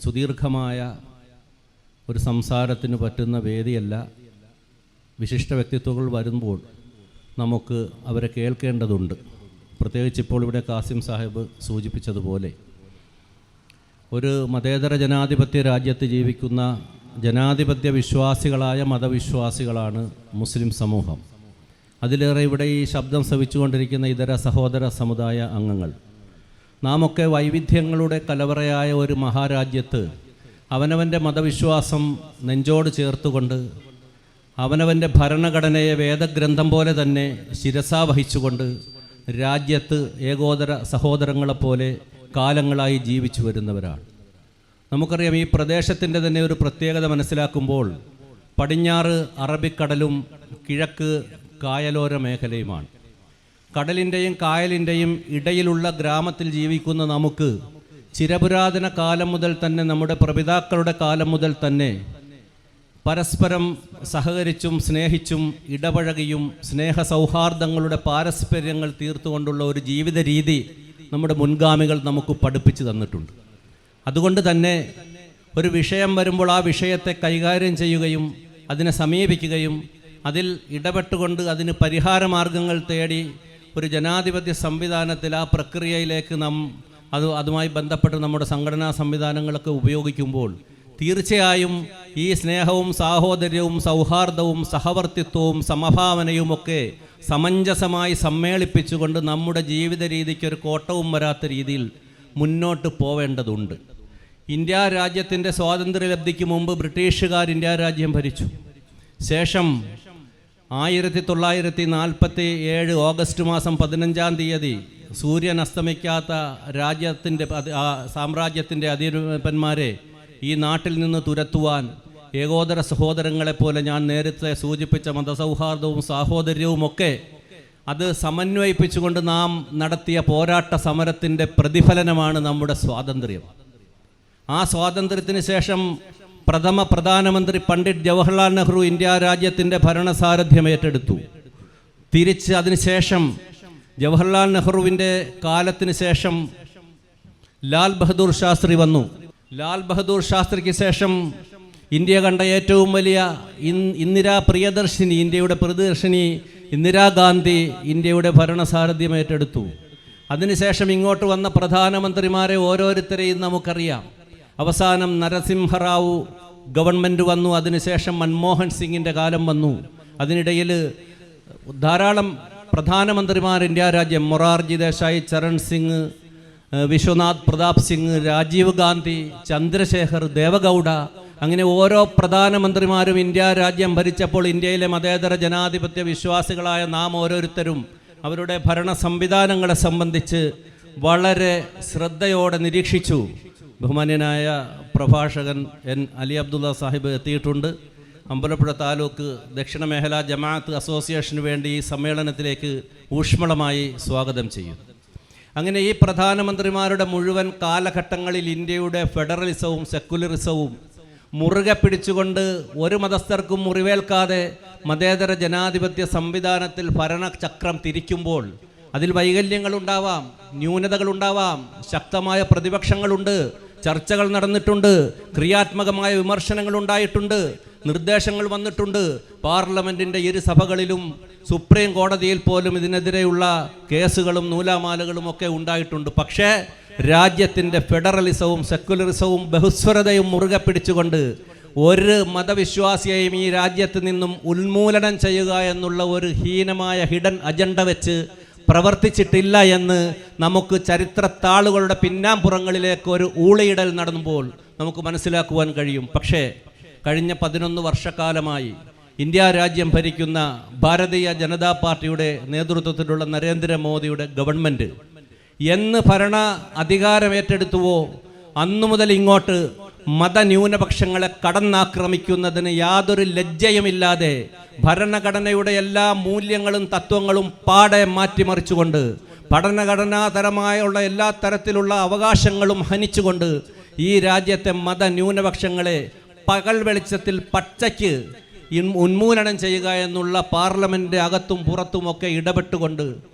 സുദീർഘമായ ഒരു സംസാരത്തിന് പറ്റുന്ന വേദിയല്ല. വിശിഷ്ട വ്യക്തിത്വങ്ങൾ വരുമ്പോൾ നമുക്ക് അവരെ കേൾക്കേണ്ടതുണ്ട്. പ്രത്യേകിച്ച് ഇപ്പോൾ ഇവിടെ കാസിം സാഹിബ് സൂചിപ്പിച്ചതുപോലെ ഒരു മതേതര ജനാധിപത്യ രാജ്യത്ത് ജീവിക്കുന്ന ജനാധിപത്യ വിശ്വാസികളായ മതവിശ്വാസികളാണ് മുസ്ലിം സമൂഹം. അതിലേറെ ഇവിടെ ഈ ശബ്ദം ശ്രവിച്ചുകൊണ്ടിരിക്കുന്ന ഇതര സഹോദര സമുദായ അംഗങ്ങൾ. നാമൊക്കെ വൈവിധ്യങ്ങളുടെ കലവറയായ ഒരു മഹാരാജ്യത്ത് അവനവൻ്റെ മതവിശ്വാസം നെഞ്ചോട് ചേർത്തുകൊണ്ട് അവനവൻ്റെ ഭരണഘടനയെ വേദഗ്രന്ഥം പോലെ തന്നെ ശിരസാ വഹിച്ചുകൊണ്ട് രാജ്യത്ത് ഏകോദര സഹോദരങ്ങളെപ്പോലെ കാലങ്ങളായി ജീവിച്ചു വരുന്നവരാണ്. നമുക്കറിയാം, ഈ പ്രദേശത്തിൻ്റെ തന്നെ ഒരു പ്രത്യേകത മനസ്സിലാക്കുമ്പോൾ പടിഞ്ഞാറ് അറബിക്കടലും കിഴക്ക് കായലോര മേഖലയുമാണ്. കടലിൻ്റെയും കായലിൻ്റെയും ഇടയിലുള്ള ഗ്രാമത്തിൽ ജീവിക്കുന്ന നമുക്ക് ചിരപുരാതന കാലം മുതൽ തന്നെ, നമ്മുടെ പ്രപിതാക്കളുടെ കാലം മുതൽ തന്നെ പരസ്പരം സഹകരിച്ചും സ്നേഹിച്ചും ഇടപഴകിയും സ്നേഹ സൗഹാർദ്ദങ്ങളുടെ പാരസ്പര്യങ്ങൾ തീർത്തുകൊണ്ടുള്ള ഒരു ജീവിത രീതി നമ്മുടെ മുൻഗാമികൾ നമുക്ക് പഠിപ്പിച്ചു തന്നിട്ടുണ്ട്. അതുകൊണ്ട് തന്നെ ഒരു വിഷയം വരുമ്പോൾ ആ വിഷയത്തെ കൈകാര്യം ചെയ്യുകയും അതിനെ സമീപിക്കുകയും അതിൽ ഇടപെട്ടുകൊണ്ട് അതിന് പരിഹാരമാർഗങ്ങൾ തേടി ഒരു ജനാധിപത്യ സംവിധാനത്തിൽ ആ പ്രക്രിയയിലേക്ക് അതുമായി ബന്ധപ്പെട്ട് നമ്മുടെ സംഘടനാ സംവിധാനങ്ങളൊക്കെ ഉപയോഗിക്കുമ്പോൾ തീർച്ചയായും ഈ സ്നേഹവും സാഹോദര്യവും സൗഹാർദ്ദവും സഹവർത്തിത്വവും സമഭാവനയുമൊക്കെ സമഞ്ജസമായി സമ്മേളിപ്പിച്ചുകൊണ്ട് നമ്മുടെ ജീവിത രീതിക്ക് ഒരു കോട്ടവും വരാത്ത രീതിയിൽ മുന്നോട്ട് പോവേണ്ടതുണ്ട്. ഇന്ത്യ രാജ്യത്തിൻ്റെ സ്വാതന്ത്ര്യലബ്ധിക്ക് മുമ്പ് ബ്രിട്ടീഷുകാർ ഇന്ത്യ രാജ്യം ഭരിച്ചു. ശേഷം 1947 ഓഗസ്റ്റ് മാസം 15-ാം തീയതി സൂര്യൻ അസ്തമിക്കാത്ത സാമ്രാജ്യത്തിൻ്റെ അധിപന്മാരെ ഈ നാട്ടിൽ നിന്ന് തുരത്തുവാൻ ഏകോദര സഹോദരങ്ങളെപ്പോലെ ഞാൻ നേരത്തെ സൂചിപ്പിച്ച മതസൗഹാർദ്ദവും സാഹോദര്യവുമൊക്കെ അത് സമന്വയിപ്പിച്ചുകൊണ്ട് നാം നടത്തിയ പോരാട്ട സമരത്തിൻ്റെ പ്രതിഫലനമാണ് നമ്മുടെ സ്വാതന്ത്ര്യം. ആ സ്വാതന്ത്ര്യത്തിന് ശേഷം പ്രധാനമന്ത്രി പണ്ഡിറ്റ് ജവഹർലാൽ നെഹ്റു ഇന്ത്യ രാജ്യത്തിൻ്റെ ഭരണസാരഥ്യം ഏറ്റെടുത്തു. തിരിച്ച് അതിനുശേഷം ജവഹർലാൽ നെഹ്റുവിൻ്റെ കാലത്തിന് ശേഷം ലാൽ ബഹദൂർ ശാസ്ത്രി വന്നു. ലാൽ ബഹദൂർ ശാസ്ത്രിക്ക് ശേഷം ഇന്ത്യ കണ്ട ഏറ്റവും വലിയ ഇന്ദിരാ പ്രിയദർശിനി, ഇന്ത്യയുടെ പ്രിയദർശിനി ഇന്ദിരാഗാന്ധി ഇന്ത്യയുടെ ഭരണസാരഥ്യം ഏറ്റെടുത്തു. അതിനുശേഷം ഇങ്ങോട്ട് വന്ന പ്രധാനമന്ത്രിമാരെ ഓരോരുത്തരെയും നമുക്കറിയാം. അവസാനം നരസിംഹറാവു ഗവൺമെൻറ് വന്നു. അതിനുശേഷം മൻമോഹൻ സിംഗിൻ്റെ കാലം വന്നു. അതിനിടയിൽ ധാരാളം പ്രധാനമന്ത്രിമാർ ഇന്ത്യ രാജ്യം, മൊറാർജി ദേശായി, ചരൺ സിംഗ്, വിശ്വനാഥ് പ്രതാപ് സിംഗ്, രാജീവ് ഗാന്ധി, ചന്ദ്രശേഖർ, ദേവഗൗഡ, അങ്ങനെ ഓരോ പ്രധാനമന്ത്രിമാരും ഇന്ത്യ രാജ്യം ഭരിച്ചപ്പോൾ ഇന്ത്യയിലെ മതേതര ജനാധിപത്യ വിശ്വാസികളായ നാം ഓരോരുത്തരും അവരുടെ ഭരണ സംവിധാനങ്ങളെ സംബന്ധിച്ച് വളരെ ശ്രദ്ധയോടെ നിരീക്ഷിച്ചു. ബഹുമാന്യനായ പ്രഭാഷകൻ എൻ അലി അബ്ദുള്ള സാഹിബ് എത്തിയിട്ടുണ്ട്. അമ്പലപ്പുഴ താലൂക്ക് ദക്ഷിണ മേഖല ജമാഅത്ത് അസോസിയേഷന് വേണ്ടി ഈ സമ്മേളനത്തിലേക്ക് ഊഷ്മളമായി സ്വാഗതം ചെയ്യുന്നു. അങ്ങനെ ഈ പ്രധാനമന്ത്രിമാരുടെ മുഴുവൻ കാലഘട്ടങ്ങളിൽ ഇന്ത്യയുടെ ഫെഡറലിസവും സെക്കുലറിസവും മുറുകെ പിടിച്ചുകൊണ്ട് ഒരു മതസ്ഥർക്കും മുറിവേൽക്കാതെ മതേതര ജനാധിപത്യ സംവിധാനത്തിൽ ഭരണചക്രം തിരിക്കുമ്പോൾ അതിൽ വൈകല്യങ്ങളുണ്ടാവാം, ന്യൂനതകളുണ്ടാവാം, ശക്തമായ പ്രതിപക്ഷങ്ങളുണ്ട്, ചർച്ചകൾ നടന്നിട്ടുണ്ട്, ക്രിയാത്മകമായ വിമർശനങ്ങൾ ഉണ്ടായിട്ടുണ്ട്, നിർദ്ദേശങ്ങൾ വന്നിട്ടുണ്ട്. പാർലമെൻറ്റിൻ്റെ ഇരു സഭകളിലും സുപ്രീം കോടതിയിൽ പോലും ഇതിനെതിരെയുള്ള കേസുകളും നൂലാമാലകളും ഒക്കെ ഉണ്ടായിട്ടുണ്ട്. പക്ഷേ രാജ്യത്തിൻ്റെ ഫെഡറലിസവും സെക്കുലറിസവും ബഹുസ്വരതയും മുറുകെ പിടിച്ചുകൊണ്ട് ഒരു മതവിശ്വാസിയെയും ഈ രാജ്യത്ത് നിന്നും ഉന്മൂലനം ചെയ്യുക എന്നുള്ള ഒരു ഹീനമായ ഹിഡൻ അജണ്ട വെച്ച് പ്രവർത്തിച്ചിട്ടില്ല എന്ന് നമുക്ക് ചരിത്രത്താളുകളുടെ പിന്നാമ്പുറങ്ങളിലേക്ക് ഒരു ഊളിയിടൽ നടന്നുമ്പോൾ നമുക്ക് മനസ്സിലാക്കുവാൻ കഴിയും. പക്ഷേ കഴിഞ്ഞ 11 വർഷക്കാലമായി ഇന്ത്യ രാജ്യം ഭരിക്കുന്ന ഭാരതീയ ജനതാ പാർട്ടിയുടെ നേതൃത്വത്തിലുള്ള നരേന്ദ്രമോദിയുടെ ഗവൺമെൻറ് എന്ന് ഭരണ അധികാരം ഏറ്റെടുത്തുവോ അന്നു മുതൽ ഇങ്ങോട്ട് മതന്യൂനപക്ഷങ്ങളെ കടന്നാക്രമിക്കുന്നതിന് യാതൊരു ലജ്ജയുമില്ലാതെ ഭരണഘടനയുടെ എല്ലാ മൂല്യങ്ങളും തത്വങ്ങളും പാടെ മാറ്റിമറിച്ചുകൊണ്ട് ഭരണഘടനാതരമായുള്ള എല്ലാ തരത്തിലുള്ള അവകാശങ്ങളും ഹനിച്ചുകൊണ്ട് ഈ രാജ്യത്തെ മതന്യൂനപക്ഷങ്ങളെ പകൽ വെളിച്ചത്തിൽ പച്ചയ്ക്ക് ഉന്മൂലനം ചെയ്യുക എന്നുള്ള പാർലമെൻറ്റ് അകത്തും പുറത്തുമൊക്കെ ഇടപെട്ടുകൊണ്ട്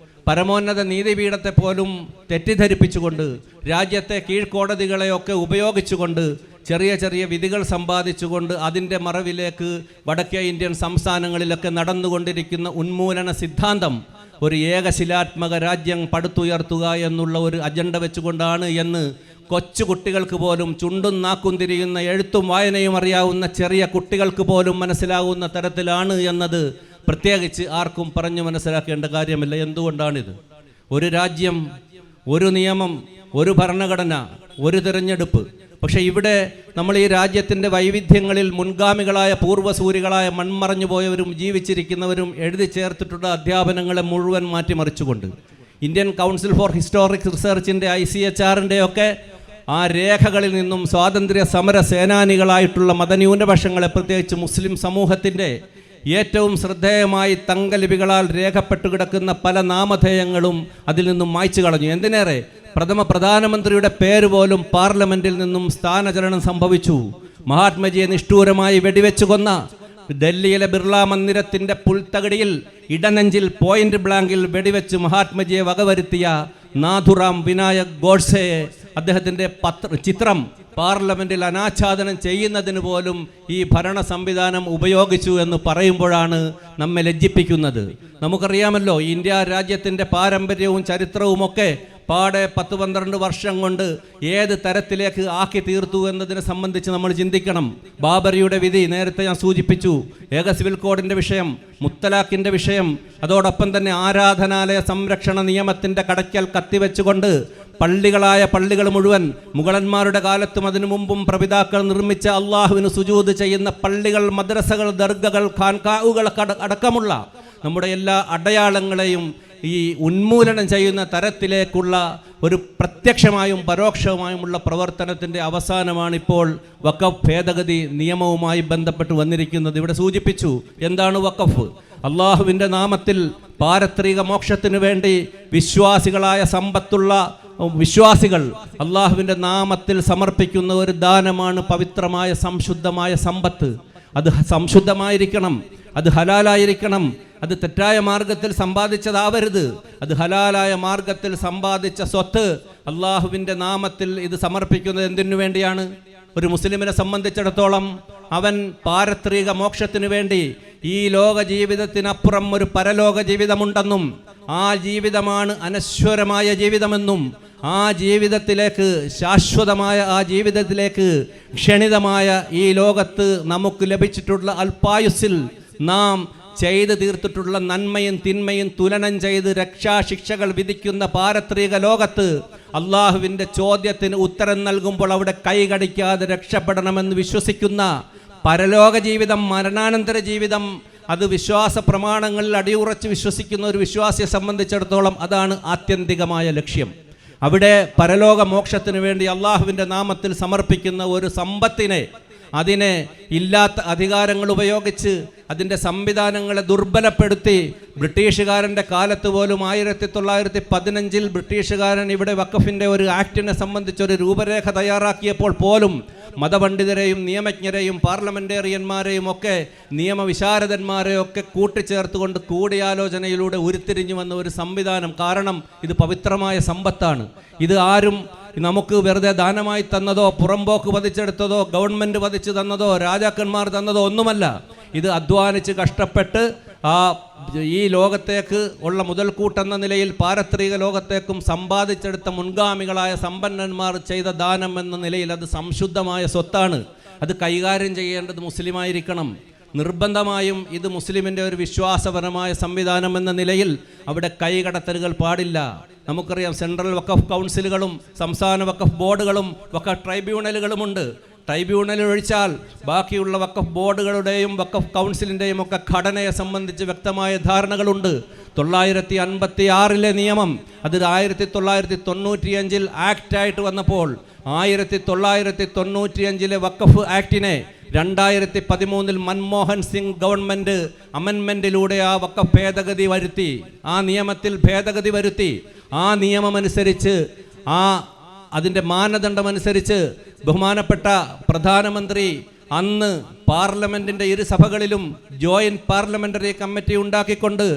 പരമോന്നത നീതിപീഠത്തെ പോലും തെറ്റിദ്ധരിപ്പിച്ചുകൊണ്ട് രാജ്യത്തെ കീഴ്ക്കോടതികളെയൊക്കെ ഉപയോഗിച്ചുകൊണ്ട് ചെറിയ ചെറിയ വിധികൾ സമ്പാദിച്ചുകൊണ്ട് അതിൻ്റെ മറവിലേക്ക് വടക്കേ ഇന്ത്യൻ സംസ്ഥാനങ്ങളിലൊക്കെ നടന്നുകൊണ്ടിരിക്കുന്ന ഉന്മൂലന സിദ്ധാന്തം ഒരു ഏകശിലാത്മക രാജ്യം പടുത്തുയർത്തുക എന്നുള്ള ഒരു അജണ്ട വെച്ചുകൊണ്ടാണ് എന്ന് കൊച്ചു കുട്ടികൾക്ക് പോലും ചുണ്ടും നാക്കും തിരിയുന്ന എഴുത്തും വായനയും അറിയാവുന്ന ചെറിയ കുട്ടികൾക്ക് പോലും മനസ്സിലാകുന്ന തരത്തിലാണ് എന്നത് പ്രത്യേകിച്ച് ആർക്കും പറഞ്ഞു മനസ്സിലാക്കേണ്ട കാര്യമില്ല. എന്തുകൊണ്ടാണിത്? ഒരു രാജ്യം, ഒരു നിയമം, ഒരു ഭരണഘടന, ഒരു തിരഞ്ഞെടുപ്പ്. പക്ഷേ ഇവിടെ നമ്മൾ ഈ രാജ്യത്തിൻ്റെ വൈവിധ്യങ്ങളിൽ മുൻഗാമികളായ പൂർവ്വസൂരികളായ മൺമറഞ്ഞു പോയവരും ജീവിച്ചിരിക്കുന്നവരും എഴുതി ചേർത്തിട്ടുള്ള അധ്യാപനങ്ങളെ മുഴുവൻ മാറ്റിമറിച്ചുകൊണ്ട് ഇന്ത്യൻ കൗൺസിൽ ഫോർ ഹിസ്റ്റോറിക് റിസർച്ചിൻ്റെ ICHR ഒക്കെ ആ രേഖകളിൽ നിന്നും സ്വാതന്ത്ര്യ സമര സേനാനികളായിട്ടുള്ള മതന്യൂനപക്ഷങ്ങളെ, പ്രത്യേകിച്ച് മുസ്ലിം സമൂഹത്തിൻ്റെ ഏറ്റവും ശ്രദ്ധേയമായി തങ്കലിപികളാൽ രേഖപ്പെട്ടു കിടക്കുന്ന പല നാമധേയങ്ങളും അതിൽ നിന്നും മായ്ച്ചു കളഞ്ഞു. എന്തിനേറെ, പ്രധാനമന്ത്രിയുടെ പേര് പോലും പാർലമെന്റിൽ നിന്നും സ്ഥാനചലനം സംഭവിച്ചു. മഹാത്മജിയെ നിഷ്ഠൂരമായി വെടിവെച്ചു കൊന്ന ഡൽഹിയിലെ ബിർള മന്ദിരത്തിന്റെ പുൽത്തകടിയിൽ ഇടനെഞ്ചിൽ പോയിന്റ് ബ്ലാങ്കിൽ വെടിവെച്ച് മഹാത്മജിയെ വകവരുത്തിയ നാഥുറാം വിനായക് ഗോഡ്സെയെ അദ്ദേഹത്തിൻ്റെ ചിത്രം പാർലമെന്റിൽ അനാച്ഛാദനം ചെയ്യുന്നതിന് പോലും ഈ ഭരണ സംവിധാനം ഉപയോഗിച്ചു എന്ന് പറയുമ്പോഴാണ് നമ്മെ ലജ്ജിപ്പിക്കുന്നത്. നമുക്കറിയാമല്ലോ, ഇന്ത്യ രാജ്യത്തിൻ്റെ പാരമ്പര്യവും ചരിത്രവുമൊക്കെ പാടെ 10-12 വർഷം കൊണ്ട് ഏത് തരത്തിലേക്ക് ആക്കി തീർത്തു എന്നതിനെ സംബന്ധിച്ച് നമ്മൾ ചിന്തിക്കണം. ബാബറിയുടെ വിധി നേരത്തെ ഞാൻ സൂചിപ്പിച്ചു, ഏക സിവിൽ കോഡിൻ്റെ വിഷയം, മുത്തലാഖിൻ്റെ വിഷയം, അതോടൊപ്പം തന്നെ ആരാധനാലയ സംരക്ഷണ നിയമത്തിൻ്റെ കടയ്ക്കൽ കത്തിവെച്ചുകൊണ്ട് പള്ളികൾ മുഴുവൻ മുഗളന്മാരുടെ കാലത്തും അതിനു മുമ്പും പ്രപിതാക്കൾ നിർമ്മിച്ച അള്ളാഹുവിന് സുജൂദ് ചെയ്യുന്ന പള്ളികൾ, മദ്രസകൾ, ദർഗകൾ, ഖാൻഖാഹുകൾ അടക്കമുള്ള നമ്മുടെ എല്ലാ അടയാളങ്ങളെയും ഈ ഉന്മൂലനം ചെയ്യുന്ന തരത്തിലേക്കുള്ള ഒരു പ്രത്യക്ഷമായും പരോക്ഷമായുമുള്ള പ്രവർത്തനത്തിൻ്റെ അവസാനമാണിപ്പോൾ വഖഫ് ഭേദഗതി നിയമവുമായി ബന്ധപ്പെട്ട് വന്നിരിക്കുന്നത്. ഇവിടെ സൂചിപ്പിച്ചു, എന്താണ് വഖഫ്? അള്ളാഹുവിൻ്റെ നാമത്തിൽ പാരത്രിക മോക്ഷത്തിനു വേണ്ടി വിശ്വാസികളായ സമ്പത്തുള്ള വിശ്വാസികൾ അള്ളാഹുവിൻ്റെ നാമത്തിൽ സമർപ്പിക്കുന്ന ഒരു ദാനമാണ് പവിത്രമായ സംശുദ്ധമായ സമ്പത്ത്. അത് സംശുദ്ധമായിരിക്കണം, അത് ഹലാലായിരിക്കണം, അത് തെറ്റായ മാർഗത്തിൽ സമ്പാദിച്ചതാവരുത്. അത് ഹലാലായ മാർഗത്തിൽ സമ്പാദിച്ച സ്വത്ത് അള്ളാഹുവിൻ്റെ നാമത്തിൽ ഇത് സമർപ്പിക്കുന്നത് എന്തിനു വേണ്ടിയാണ്? ഒരു മുസ്ലിമിനെ സംബന്ധിച്ചിടത്തോളം അവൻ പാരത്രിക മോക്ഷത്തിനു വേണ്ടി ഈ ലോക ജീവിതത്തിനപ്പുറം ഒരു പരലോക ജീവിതമുണ്ടെന്നും ആ ജീവിതമാണ് അനശ്വരമായ ജീവിതമെന്നും ആ ജീവിതത്തിലേക്ക്, ശാശ്വതമായ ആ ജീവിതത്തിലേക്ക് ക്ഷണിതമായ ഈ ലോകത്ത് നമുക്ക് ലഭിച്ചിട്ടുള്ള അല്പായുസ്സിൽ നാം ചെയ്ത് തീർത്തിട്ടുള്ള നന്മയും തിന്മയും തുലനം ചെയ്ത് രക്ഷാശിക്ഷകൾ വിധിക്കുന്ന പാരത്രിക ലോകത്ത് അള്ളാഹുവിൻ്റെ ചോദ്യത്തിന് ഉത്തരം നൽകുമ്പോൾ അവിടെ കൈകടിക്കാതെ രക്ഷപ്പെടണമെന്ന് വിശ്വസിക്കുന്ന പരലോക ജീവിതം, മരണാനന്തര ജീവിതം, അത് വിശ്വാസ പ്രമാണങ്ങളിൽ അടിയുറച്ച് വിശ്വസിക്കുന്ന ഒരു വിശ്വാസിയെ സംബന്ധിച്ചിടത്തോളം അതാണ് ആത്യന്തികമായ ലക്ഷ്യം. അവിടെ പരലോക മോക്ഷത്തിന് വേണ്ടി അള്ളാഹുവിൻ്റെ നാമത്തിൽ സമർപ്പിക്കുന്ന ഒരു സമ്പത്തിനെ, അതിനെ ഇല്ലാത്ത അധികാരങ്ങൾ ഉപയോഗിച്ച് അതിൻ്റെ സംവിധാനങ്ങളെ ദുർബലപ്പെടുത്തി ബ്രിട്ടീഷുകാരൻ്റെ കാലത്ത് പോലും 1915 ബ്രിട്ടീഷുകാരൻ ഇവിടെ വഖഫിൻ്റെ ഒരു ആക്ടിനെ സംബന്ധിച്ചൊരു രൂപരേഖ തയ്യാറാക്കിയപ്പോൾ പോലും മതപണ്ഡിതരെയും നിയമജ്ഞരെയും പാർലമെൻറ്റേറിയന്മാരെയും ഒക്കെ നിയമവിശാരദന്മാരെയും ഒക്കെ കൂട്ടിച്ചേർത്തുകൊണ്ട് കൂടിയാലോചനയിലൂടെ ഉരുത്തിരിഞ്ഞു വന്ന ഒരു സംവിധാനം. കാരണം ഇത് പവിത്രമായ സമ്പത്താണ്. ഇത് ആരും നമുക്ക് വെറുതെ ദാനമായി തന്നതോ പുറമ്പോക്ക് പതിച്ചെടുത്തതോ ഗവൺമെൻറ് പതിച്ചു തന്നതോ രാജാക്കന്മാർ തന്നതോ ഒന്നുമല്ല. ഇത് അധ്വാനിച്ച് കഷ്ടപ്പെട്ട് ഈ ലോകത്തേക്ക് ഉള്ള മുതൽക്കൂട്ടെന്ന നിലയിൽ പാരത്രിക ലോകത്തേക്കും സമ്പാദിച്ചെടുത്ത മുൻഗാമികളായ സമ്പന്നന്മാർ ചെയ്ത ദാനം എന്ന നിലയിൽ അത് സംശുദ്ധമായ സ്വത്താണ്. അത് കൈകാര്യം ചെയ്യേണ്ടത് മുസ്ലിമായിരിക്കണം. നിർബന്ധമായും ഇത് മുസ്ലിമിൻ്റെ ഒരു വിശ്വാസപരമായ സംവിധാനം എന്ന നിലയിൽ അവിടെ കൈകടത്തലുകൾ പാടില്ല. നമുക്കറിയാം, സെൻട്രൽ വഖഫ് കൗൺസിലുകളും സംസ്ഥാന വഖഫ് ബോർഡുകളും വഖഫ് ട്രൈബ്യൂണലുകളുമുണ്ട്. ട്രൈബ്യൂണൽ ഒഴിച്ചാൽ ബാക്കിയുള്ള വഖഫ് ബോർഡുകളുടെയും വഖഫ് കൗൺസിലിൻ്റെയും ഒക്കെ ഘടനയെ സംബന്ധിച്ച് വ്യക്തമായ ധാരണകളുണ്ട്. 1956 നിയമം അത് 1995 ആക്റ്റായിട്ട് വന്നപ്പോൾ 1995 വഖഫ് ആക്ടിനെ 2013 മൻമോഹൻ സിംഗ് ഗവൺമെൻറ് അമെൻമെൻറ്റിലൂടെ ആ വഖഫ് ഭേദഗതി വരുത്തി, ആ നിയമത്തിൽ ഭേദഗതി വരുത്തി. ആ നിയമമനുസരിച്ച്, അതിൻ്റെ മാനദണ്ഡമനുസരിച്ച് ബഹുമാനപ്പെട്ട പ്രധാനമന്ത്രി അന്ന് പാർലമെൻറ്റിൻ്റെ ഇരുസഭകളിലും ജോയിൻറ്റ് പാർലമെൻ്ററി കമ്മിറ്റി ഉണ്ടാക്കിക്കൊണ്ട്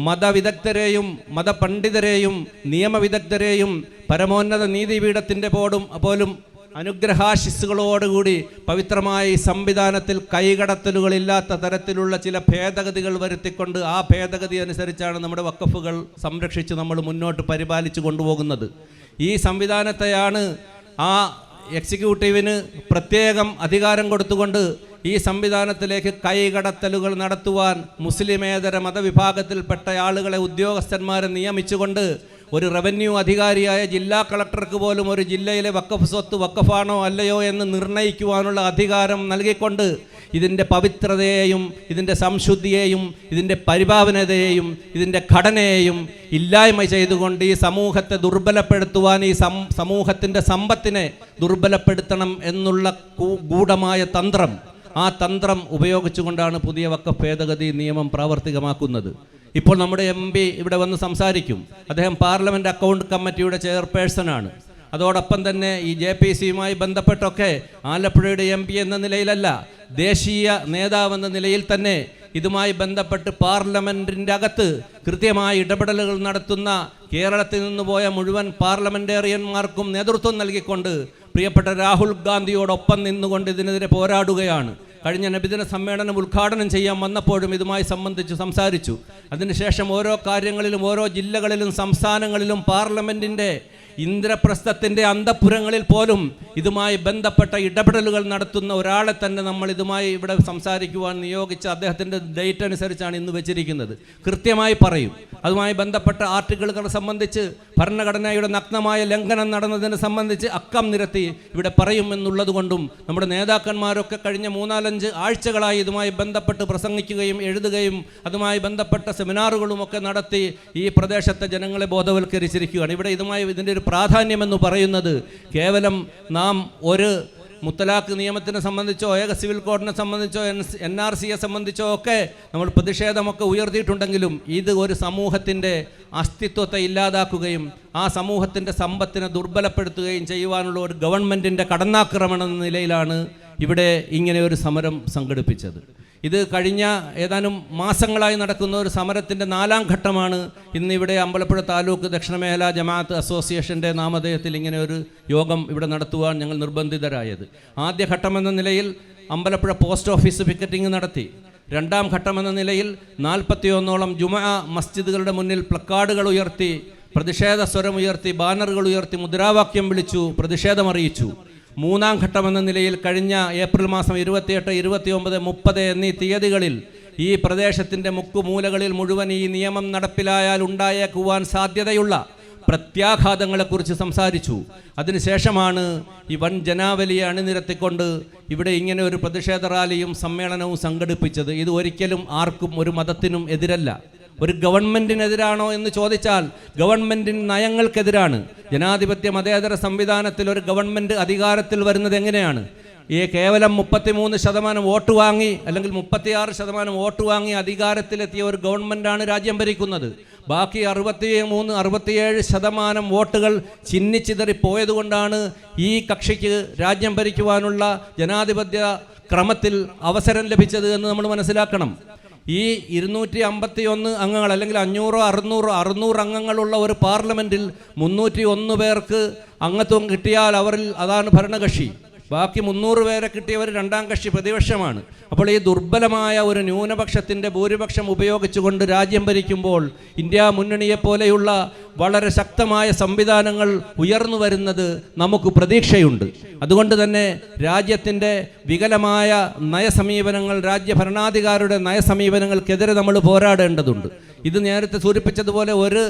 മതവിദഗ്ധരെയും മതപണ്ഡിതരെയും നിയമവിദഗ്ധരെയും പരമോന്നത നീതിപീഠത്തിൻ്റെ പോലും അനുഗ്രഹാശിസ്സുകളോടുകൂടി പവിത്രമായ ഈ സംവിധാനത്തിൽ കൈകടത്തലുകളില്ലാത്ത തരത്തിലുള്ള ചില ഭേദഗതികൾ വരുത്തിക്കൊണ്ട് ആ ഭേദഗതി അനുസരിച്ചാണ് നമ്മുടെ വഖഫുകൾ സംരക്ഷിച്ച് നമ്മൾ മുന്നോട്ട് പരിപാലിച്ചു കൊണ്ടുപോകുന്നത്. ഈ സംവിധാനത്തെയാണ് ആ എക്സിക്യൂട്ടീവിന് പ്രത്യേകം അധികാരം കൊടുത്തുകൊണ്ട് ഈ സംവിധാനത്തിലേക്ക് കൈകടത്തലുകൾ നടത്തുവാൻ മുസ്ലിമേതര മതവിഭാഗത്തിൽപ്പെട്ട ആളുകളെ ഉദ്യോഗസ്ഥന്മാരെ നിയമിച്ചുകൊണ്ട് ഒരു റവന്യൂ അധികാരിയായ ജില്ലാ കളക്ടർക്ക് പോലും ഒരു ജില്ലയിലെ വഖഫ് സ്വത്ത് വഖഫാണോ അല്ലയോ എന്ന് നിർണ്ണയിക്കുവാനുള്ള അധികാരം നൽകിക്കൊണ്ട് ഇതിൻ്റെ പവിത്രതയെയും ഇതിൻ്റെ സംശുദ്ധിയെയും ഇതിൻ്റെ പരിപാവനതയെയും ഇതിൻ്റെ ഘടനയെയും ഇല്ലായ്മ ചെയ്തുകൊണ്ട് ഈ സമൂഹത്തെ ദുർബലപ്പെടുത്തുവാൻ, ഈ സമൂഹത്തിൻ്റെ സമ്പത്തിനെ ദുർബലപ്പെടുത്തണം എന്നുള്ള ഗൂഢമായ തന്ത്രം, ആ തന്ത്രം ഉപയോഗിച്ചുകൊണ്ടാണ് പുതിയ വഖഫ് ഭേദഗതി നിയമം പ്രാവർത്തികമാക്കുന്നത്. ഇപ്പോൾ നമ്മുടെ MP ഇവിടെ വന്ന് സംസാരിക്കും. അദ്ദേഹം പാർലമെൻറ്റ് അക്കൗണ്ട് കമ്മിറ്റിയുടെ ചെയർപേഴ്സണാണ്. അതോടൊപ്പം തന്നെ ഈ JPC-യുമായി ബന്ധപ്പെട്ടൊക്കെ ആലപ്പുഴയുടെ MP എന്ന നിലയിലല്ല, ദേശീയ നേതാവെന്ന നിലയിൽ തന്നെ ഇതുമായി ബന്ധപ്പെട്ട് പാർലമെൻറ്റിൻ്റെ അകത്ത് കൃത്യമായ ഇടപെടലുകൾ നടത്തുന്ന കേരളത്തിൽ നിന്ന് പോയ മുഴുവൻ പാർലമെൻറ്റേറിയന്മാർക്കും നേതൃത്വം നൽകിക്കൊണ്ട് പ്രിയപ്പെട്ട രാഹുൽ ഗാന്ധിയോടൊപ്പം നിന്നുകൊണ്ട് ഇതിനെതിരെ പോരാടുകയാണ്. കഴിഞ്ഞ നബിദിന സമ്മേളനം ഉദ്ഘാടനം ചെയ്യാൻ വന്നപ്പോഴും ഇതുമായി സംബന്ധിച്ച് സംസാരിച്ചു. അതിനുശേഷം ഓരോ കാര്യങ്ങളിലും ഓരോ ജില്ലകളിലും സംസ്ഥാനങ്ങളിലും പാർലമെൻറ്റിൻ്റെ ഇന്ദ്രപ്രസ്ഥത്തിൻ്റെ അന്തഃപുരങ്ങളിൽ പോലും ഇതുമായി ബന്ധപ്പെട്ട ഇടപെടലുകൾ നടത്തുന്ന ഒരാളെ തന്നെ നമ്മൾ ഇതുമായി ഇവിടെ സംസാരിക്കുവാൻ നിയോഗിച്ച അദ്ദേഹത്തിൻ്റെ ഡേറ്റ് അനുസരിച്ചാണ് ഇന്ന് വെച്ചിരിക്കുന്നത്. കൃത്യമായി പറയും. അതുമായി ബന്ധപ്പെട്ട ആർട്ടിക്കിളുകളെ സംബന്ധിച്ച്, ഭരണഘടനയുടെ നഗ്നമായ ലംഘനം നടന്നതിനെ സംബന്ധിച്ച് അക്കം നിരത്തി ഇവിടെ പറയുമെന്നുള്ളത് കൊണ്ടും നമ്മുടെ നേതാക്കന്മാരൊക്കെ കഴിഞ്ഞ 3-4 ആഴ്ചകളായി ഇതുമായി ബന്ധപ്പെട്ട് പ്രസംഗിക്കുകയും എഴുതുകയും അതുമായി ബന്ധപ്പെട്ട സെമിനാറുകളുമൊക്കെ നടത്തി ഈ പ്രദേശത്തെ ജനങ്ങളെ ബോധവൽക്കരിച്ചിരിക്കുകയാണ്. ഇവിടെ ഇതിൻ്റെ ഒരു പ്രാധാന്യമെന്ന് പറയുന്നത് കേവലം നാം ഒരു മുത്തലാഖ് നിയമത്തിനെ സംബന്ധിച്ചോ ഏക സിവിൽ കോഡിനെ സംബന്ധിച്ചോ NRCയെ സംബന്ധിച്ചോ ഒക്കെ നമ്മൾ പ്രതിഷേധമൊക്കെ ഉയർത്തിയിട്ടുണ്ടെങ്കിലും ഇത് ഒരു സമൂഹത്തിൻ്റെ അസ്തിത്വത്തെ ഇല്ലാതാക്കുകയും ആ സമൂഹത്തിൻ്റെ സമ്പത്തിനെ ദുർബലപ്പെടുത്തുകയും ചെയ്യുവാനുള്ള ഒരു ഗവൺമെൻറ്റിൻ്റെ കടന്നാക്രമണം എന്ന നിലയിലാണ് ഇവിടെ ഇങ്ങനെ ഒരു സമരം സംഘടിപ്പിച്ചത്. ഇത് കഴിഞ്ഞ ഏതാനും മാസങ്ങളായി നടക്കുന്ന ഒരു സമരത്തിൻ്റെ 4ാം ഘട്ടമാണ് ഇന്നിവിടെ അമ്പലപ്പുഴ താലൂക്ക് ദക്ഷിണമേഖല ജമാഅത്ത് അസോസിയേഷൻ്റെ നാമധേയത്തിൽ ഇങ്ങനെ ഒരു യോഗം ഇവിടെ നടത്തുവാൻ ഞങ്ങൾ നിർബന്ധിതരായത്. ആദ്യ ഘട്ടമെന്ന നിലയിൽ അമ്പലപ്പുഴ പോസ്റ്റ് ഓഫീസ് പിക്കറ്റിംഗ് നടത്തി. 2ാം ഘട്ടമെന്ന നിലയിൽ 41ഓളം ജുമുഅ മസ്ജിദുകളുടെ മുന്നിൽ പ്ലക്കാർഡുകൾ ഉയർത്തി, പ്രതിഷേധ സ്വരമുയർത്തി, ബാനറുകൾ ഉയർത്തി, മുദ്രാവാക്യം വിളിച്ചു, പ്രതിഷേധമറിയിച്ചു. 3ാം ഘട്ടമെന്ന നിലയിൽ കഴിഞ്ഞ ഏപ്രിൽ മാസം 28, 29, 30 എന്നീ തീയതികളിൽ ഈ പ്രദേശത്തിൻ്റെ മുക്കുമൂലകളിൽ മുഴുവൻ ഈ നിയമം നടപ്പിലായാൽ ഉണ്ടായേക്കുവാൻ സാധ്യതയുള്ള പ്രത്യാഘാതങ്ങളെക്കുറിച്ച് സംസാരിച്ചു. അതിനുശേഷമാണ് ഈ വൻ ജനാവലിയെ അണിനിരത്തിക്കൊണ്ട് ഇവിടെ ഇങ്ങനെ ഒരു പ്രതിഷേധ റാലിയും സമ്മേളനവും സംഘടിപ്പിച്ചത്. ഇത് ഒരിക്കലും ആർക്കും ഒരു മതത്തിനും എതിരല്ല. ഒരു ഗവൺമെൻറ്റിനെതിരാണോ എന്ന് ചോദിച്ചാൽ ഗവൺമെൻറ്റിന് നയങ്ങൾക്കെതിരാണ്. ജനാധിപത്യ മതേതര സംവിധാനത്തിൽ ഒരു ഗവൺമെൻറ് അധികാരത്തിൽ വരുന്നത് എങ്ങനെയാണ്? ഈ കേവലം 33% വോട്ട് വാങ്ങി അല്ലെങ്കിൽ 36% വോട്ട് വാങ്ങി അധികാരത്തിലെത്തിയ ഒരു ഗവൺമെൻറ്റാണ് രാജ്യം ഭരിക്കുന്നത്. ബാക്കി 63-67% വോട്ടുകൾ ചിന്നിച്ചിതറിപ്പോയതുകൊണ്ടാണ് ഈ കക്ഷിക്ക് രാജ്യം ഭരിക്കുവാനുള്ള ജനാധിപത്യ ക്രമത്തിൽ അവസരം ലഭിച്ചത് എന്ന് നമ്മൾ മനസ്സിലാക്കണം. ഈ 251 അംഗങ്ങൾ അല്ലെങ്കിൽ 500-600 അംഗങ്ങളുള്ള ഒരു പാർലമെൻറ്റിൽ 301 പേർക്ക് അംഗത്വം കിട്ടിയാൽ അവരിൽ അതാണ് ഭരണകക്ഷി. ബാക്കി 300 പേരെ കിട്ടിയവർ 2ാം കക്ഷി പ്രതിപക്ഷമാണ്. അപ്പോൾ ഈ ദുർബലമായ ഒരു ന്യൂനപക്ഷത്തിൻ്റെ ഭൂരിപക്ഷം ഉപയോഗിച്ചുകൊണ്ട് രാജ്യം ഭരിക്കുമ്പോൾ ഇന്ത്യ മുന്നണിയെപ്പോലെയുള്ള വളരെ ശക്തമായ സംവിധാനങ്ങൾ ഉയർന്നു വരുന്നത് നമുക്ക് പ്രതീക്ഷയുണ്ട്. അതുകൊണ്ട് തന്നെ രാജ്യത്തിൻ്റെ വികലമായ നയസമീപനങ്ങൾ, രാജ്യഭരണാധികാരിയുടെ നയസമീപനങ്ങൾക്കെതിരെ നമ്മൾ പോരാടേണ്ടതുണ്ട്. ഇത് നേരത്തെ സൂചിപ്പിച്ചതുപോലെ ഒരു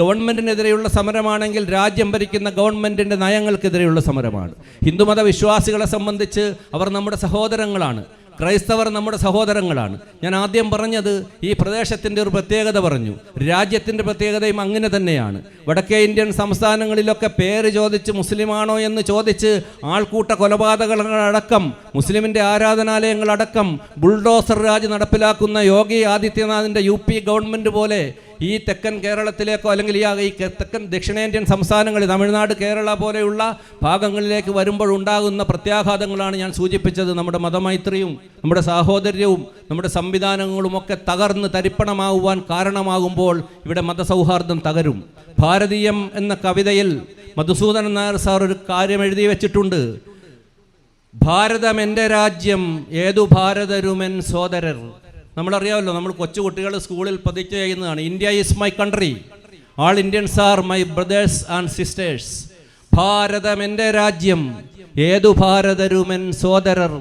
ഗവൺമെൻറ്റിനെതിരെയുള്ള സമരമാണെങ്കിൽ രാജ്യം ഭരിക്കുന്ന ഗവൺമെൻറ്റിൻ്റെ നയങ്ങൾക്കെതിരെയുള്ള സമരമാണ്. ഹിന്ദുമത വിശ്വാസികളെ സംബന്ധിച്ച് അവർ നമ്മുടെ സഹോദരങ്ങളാണ്. ക്രൈസ്തവർ നമ്മുടെ സഹോദരങ്ങളാണ്. ഞാൻ ആദ്യം പറഞ്ഞത് ഈ പ്രദേശത്തിൻ്റെ ഒരു പ്രത്യേകത പറഞ്ഞു. രാജ്യത്തിൻ്റെ പ്രത്യേകതയും അങ്ങനെ തന്നെയാണ്. വടക്കേ ഇന്ത്യൻ സംസ്ഥാനങ്ങളിലൊക്കെ പേര് ചോദിച്ച് മുസ്ലിമാണോ എന്ന് ചോദിച്ച് ആൾക്കൂട്ട കൊലപാതകങ്ങളടക്കം മുസ്ലിമിൻ്റെ ആരാധനാലയങ്ങളടക്കം ബുൾഡോസർ രാജ് നടപ്പിലാക്കുന്ന യോഗി ആദിത്യനാഥിൻ്റെ UP ഗവൺമെൻറ് പോലെ ഈ തെക്കൻ കേരളത്തിലേക്കോ അല്ലെങ്കിൽ ഈ തെക്കൻ ദക്ഷിണേന്ത്യൻ സംസ്ഥാനങ്ങളിൽ തമിഴ്നാട്, കേരള പോലെയുള്ള ഭാഗങ്ങളിലേക്ക് വരുമ്പോഴുണ്ടാകുന്ന പ്രത്യാഘാതങ്ങളാണ് ഞാൻ സൂചിപ്പിച്ചത്. നമ്മുടെ മതമൈത്രിയും നമ്മുടെ സാഹോദര്യവും നമ്മുടെ സംവിധാനങ്ങളുമൊക്കെ തകർന്ന് തരിപ്പണമാകുവാൻ കാരണമാകുമ്പോൾ ഇവിടെ മതസൗഹാർദ്ദം തകരും. ഭാരതീയം എന്ന കവിതയിൽ മധുസൂദനൻ നായർ സാർ ഒരു കാര്യം എഴുതി വെച്ചിട്ടുണ്ട്. ഭാരതം എൻ്റെ രാജ്യം, ഏതു ഭാരതരുമെൻ സോദരർ. നമ്മളറിയാമല്ലോ, നമ്മൾ കൊച്ചുകുട്ടികൾ സ്കൂളിൽ പ്രതിജ്ഞ ചെയ്യുന്നതാണ്, India is my country, all Indians are my brothers and sisters. ഭാരതം എൻ്റെ രാജ്യം, ഏതു ഭാരതരുമെൻ സോദരർ,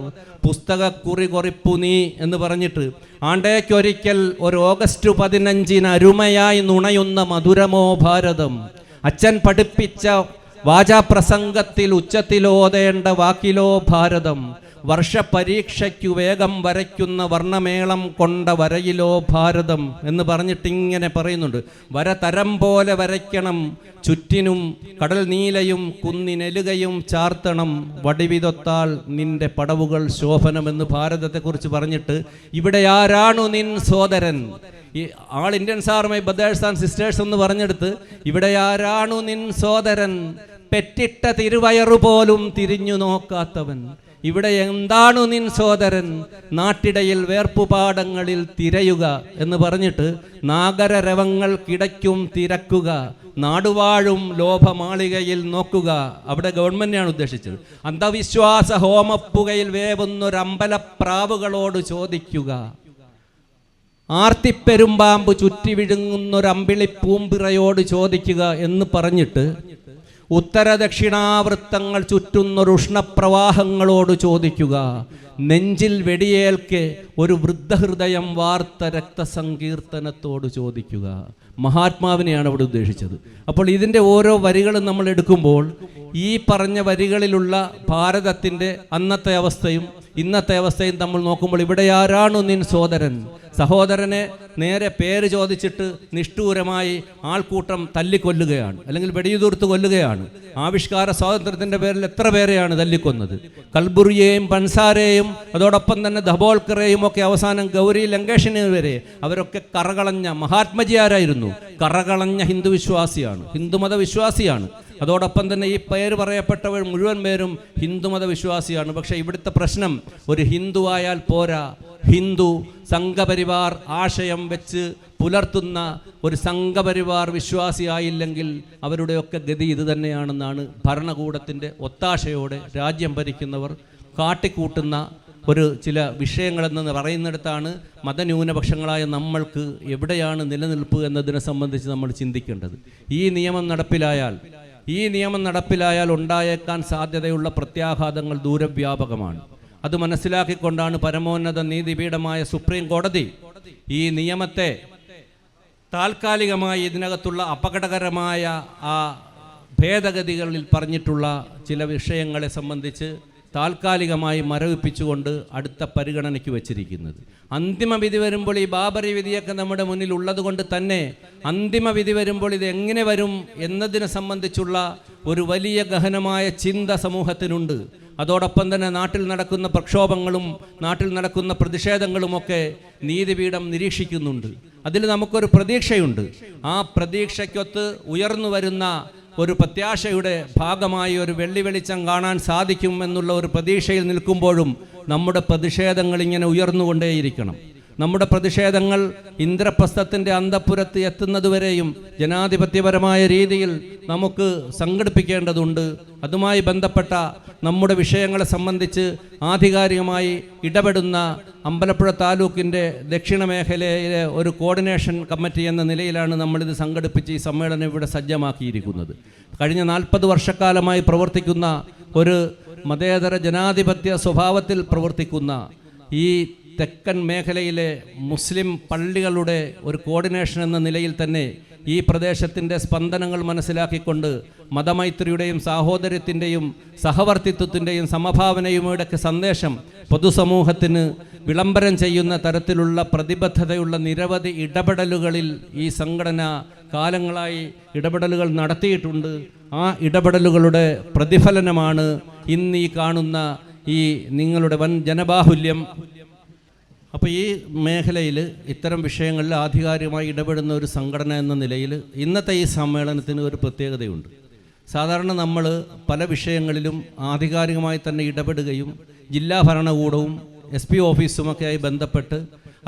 പുസ്തകക്കുറി കൊറിപ്പു നീ എന്ന് പറഞ്ഞിട്ട് ആണ്ടേക്കൊരിക്കൽ ഒരു ഓഗസ്റ്റ് 15 അരുമയായി നുണയുന്ന മധുരമോ ഭാരതം. അച്ഛൻ പഠിപ്പിച്ച വാചാപ്രസംഗത്തിൽ ഉച്ചത്തിലോതേണ്ട വാക്കിലോ ഭാരതം. വർഷപരീക്ഷയ്ക്കു വേഗം വരയ്ക്കുന്ന വർണ്ണമേളം കൊണ്ട വരയിലോ ഭാരതം എന്ന് പറഞ്ഞിട്ടിങ്ങനെ പറയുന്നുണ്ട്. വര തരം പോലെ വരയ്ക്കണം, ചുറ്റിനും കടൽ നീലയും കുന്നിനെലുകയും ചാർത്തണം, വടിവിതൊത്താൽ നിന്റെ പടവുകൾ ശോഭനമെന്ന് ഭാരതത്തെക്കുറിച്ച് പറഞ്ഞിട്ട് ഇവിടെ ആരാണു നിൻ സോദരൻ, ഈ all Indians are my brothers and sisters എന്ന് പറഞ്ഞെടുത്ത് ഇവിടെ ആരാണു നിൻ സോദരൻ, പെറ്റിട്ട തിരുവയറു പോലും തിരിഞ്ഞു നോക്കാത്തവൻ. ഇവിടെ എന്താണു നിൻ സോദരൻ, നാട്ടിടയിൽ വേർപ്പുപാടങ്ങളിൽ തിരയുക എന്ന് പറഞ്ഞിട്ട് നാഗരരവങ്ങൾ കിടയ്ക്കും തിരക്കുക, നാടുവാഴും ലോഭമാളികയിൽ നോക്കുക. അവിടെ ഗവൺമെന്റിനാണ് ഉദ്ദേശിച്ചത്. അന്ധവിശ്വാസ ഹോമപ്പുകയിൽ വേവുന്നൊരമ്പലപ്രാവുകളോട് ചോദിക്കുക, ആർത്തിപ്പെരുമ്പാമ്പ് ചുറ്റി വിഴുങ്ങുന്നൊരമ്പിളി പൂമ്പിറയോട് ചോദിക്കുക എന്ന് പറഞ്ഞിട്ട് ഉത്തരദക്ഷിണാവൃത്തങ്ങൾ ചുറ്റുന്നൊരു ഉഷ്ണപ്രവാഹങ്ങളോട് ചോദിക്കുക, നെഞ്ചിൽ വെടിയേൽക്കെ ഒരു വൃദ്ധഹൃദയം വാർത്ത രക്തസങ്കീർത്തനത്തോട് ചോദിക്കുക. മഹാത്മാവിനെയാണ് അവിടെ ഉദ്ദേശിച്ചത്. അപ്പോൾ ഇതിൻ്റെ ഓരോ വരികളും നമ്മൾ എടുക്കുമ്പോൾ ഈ പറഞ്ഞ വരികളിലുള്ള ഭാരതത്തിൻ്റെ അന്നത്തെ അവസ്ഥയും ഇന്നത്തെ അവസ്ഥയും നമ്മൾ നോക്കുമ്പോൾ ഇവിടെ ആരാണു നിൻ സോദരൻ, സഹോദരനെ നേരെ പേര് ചോദിച്ചിട്ട് നിഷ്ഠൂരമായി ആൾക്കൂട്ടം തല്ലിക്കൊല്ലുകയാണ്, അല്ലെങ്കിൽ വെടിയുതിർത്ത് കൊല്ലുകയാണ്. ആവിഷ്കാര സ്വാതന്ത്ര്യത്തിൻ്റെ പേരിൽ എത്ര പേരെയാണ് തല്ലിക്കൊന്നത്? കൽബുറിയെയും പൻസാരെയും അതോടൊപ്പം തന്നെ ധബോൾക്കറേയും ഒക്കെ അവസാനം ഗൗരി ലങ്കേഷിന് വരെ അവരൊക്കെ കറകളഞ്ഞ മഹാത്മജി ആരായിരുന്നു? കറകളഞ്ഞ ഹിന്ദു വിശ്വാസിയാണ്, ഹിന്ദുമത വിശ്വാസിയാണ്. അതോടൊപ്പം തന്നെ ഈ പേര് പറയപ്പെട്ടവർ മുഴുവൻ പേരും ഹിന്ദുമത വിശ്വാസിയാണ്. പക്ഷേ ഇവിടുത്തെ പ്രശ്നം ഒരു ഹിന്ദു ആയാൽ പോരാ, ഹിന്ദു സംഘപരിവാർ ആശയം വെച്ച് പുലർത്തുന്ന ഒരു സംഘപരിവാർ വിശ്വാസിയായില്ലെങ്കിൽ അവരുടെയൊക്കെ ഗതി ഇത് തന്നെയാണെന്നാണ് ഭരണകൂടത്തിൻ്റെ ഒത്താശയോടെ രാജ്യം ഭരിക്കുന്നവർ കാട്ടിക്കൂട്ടുന്ന ഒരു ചില വിഷയങ്ങളെന്ന് പറയുന്നിടത്താണ് മതന്യൂനപക്ഷങ്ങളായ നമ്മൾക്ക് എവിടെയാണ് നിലനിൽപ്പ് എന്നതിനെ സംബന്ധിച്ച് നമ്മൾ ചിന്തിക്കേണ്ടത്. ഈ നിയമം നടപ്പിലായാൽ ഉണ്ടായേക്കാൻ സാധ്യതയുള്ള പ്രത്യാഘാതങ്ങൾ ദൂരവ്യാപകമാണ്. അത് മനസ്സിലാക്കിക്കൊണ്ടാണ് പരമോന്നത നീതിപീഠമായ സുപ്രീം കോടതി ഈ നിയമത്തെ താൽക്കാലികമായി ഇതിനകത്തുള്ള അപകടകരമായ ആ ഭേദഗതികളിൽ പറഞ്ഞിട്ടുള്ള ചില വിഷയങ്ങളെ സംബന്ധിച്ച് താൽക്കാലികമായി മരവിപ്പിച്ചുകൊണ്ട് അടുത്ത പരിഗണനയ്ക്ക് വച്ചിരിക്കുന്നത്. അന്തിമ വിധി വരുമ്പോൾ ഈ ബാബറി വിധിയൊക്കെ നമ്മുടെ മുന്നിൽ ഉള്ളത് കൊണ്ട് തന്നെ അന്തിമ വിധി വരുമ്പോൾ ഇത് എങ്ങനെ വരും എന്നതിനെ സംബന്ധിച്ചുള്ള ഒരു വലിയ ഗഹനമായ ചിന്ത സമൂഹത്തിനുണ്ട്. അതോടൊപ്പം തന്നെ നാട്ടിൽ നടക്കുന്ന പ്രക്ഷോഭങ്ങളും നാട്ടിൽ നടക്കുന്ന പ്രതിഷേധങ്ങളുമൊക്കെ നീതിപീഠം നിരീക്ഷിക്കുന്നുണ്ട്. അതിൽ നമുക്കൊരു പ്രതീക്ഷയുണ്ട്. ആ പ്രതീക്ഷയ്ക്കൊത്ത് ഉയർന്നു വരുന്ന ഒരു പ്രത്യാശയുടെ ഭാഗമായി ഒരു വെള്ളി വെളിച്ചം കാണാൻ സാധിക്കും എന്നുള്ള ഒരു പ്രതീക്ഷയിൽ നിൽക്കുമ്പോഴും നമ്മുടെ പ്രതിഷേധങ്ങൾ ഇങ്ങനെ ഉയർന്നുകൊണ്ടേയിരിക്കണം. നമ്മുടെ പ്രതിഷേധങ്ങൾ ഇന്ദ്രപ്രസ്ഥത്തിൻ്റെ അന്തഃപുരത്ത് എത്തുന്നതുവരെയും ജനാധിപത്യപരമായ രീതിയിൽ നമുക്ക് സംഘടിപ്പിക്കേണ്ടതുണ്ട്. അതുമായി ബന്ധപ്പെട്ട നമ്മുടെ വിഷയങ്ങളെ സംബന്ധിച്ച് ആധികാരികമായി ഇടപെടുന്ന അമ്പലപ്പുഴ താലൂക്കിൻ്റെ ദക്ഷിണ മേഖലയിലെ ഒരു കോർഡിനേഷൻ കമ്മിറ്റി എന്ന നിലയിലാണ് നമ്മളിത് സംഘടിപ്പിച്ച് ഈ സമ്മേളനം ഇവിടെ സജ്ജമാക്കിയിരിക്കുന്നത്. കഴിഞ്ഞ 40 വർഷക്കാലമായി പ്രവർത്തിക്കുന്ന ഒരു മതേതര ജനാധിപത്യ സ്വഭാവത്തിൽ പ്രവർത്തിക്കുന്ന ഈ തെക്കൻ മേഖലയിലെ മുസ്ലിം പള്ളികളുടെ ഒരു കോർഡിനേഷൻ എന്ന നിലയിൽ തന്നെ ഈ പ്രദേശത്തിൻ്റെ സ്പന്ദനങ്ങൾ മനസ്സിലാക്കിക്കൊണ്ട് മതമൈത്രിയുടെയും സാഹോദര്യത്തിൻ്റെയും സഹവർത്തിത്വത്തിൻ്റെയും സമഭാവനയുടെയൊക്കെ സന്ദേശം പൊതുസമൂഹത്തിന് വിളംബരം ചെയ്യുന്ന തരത്തിലുള്ള പ്രതിബദ്ധതയുള്ള നിരവധി ഇടപെടലുകളിൽ ഈ സംഘടന കാലങ്ങളായി ഇടപെടലുകൾ നടത്തിയിട്ടുണ്ട്. ആ ഇടപെടലുകളുടെ പ്രതിഫലനമാണ് ഇന്ന് ഈ കാണുന്ന ഈ നിങ്ങളുടെ വൻ ജനബാഹുല്യം. അപ്പോൾ ഈ മേഖലയിൽ ഇത്തരം വിഷയങ്ങളിൽ ആധികാരികമായി ഇടപെടുന്ന ഒരു സംഘടന എന്ന നിലയിൽ ഇന്നത്തെ ഈ സമ്മേളനത്തിന് ഒരു പ്രത്യേകതയുണ്ട്. സാധാരണ നമ്മൾ പല വിഷയങ്ങളിലും ആധികാരികമായി തന്നെ ഇടപെടുകയും ജില്ലാ ഭരണകൂടവും SP ഓഫീസുമൊക്കെയായി ബന്ധപ്പെട്ട്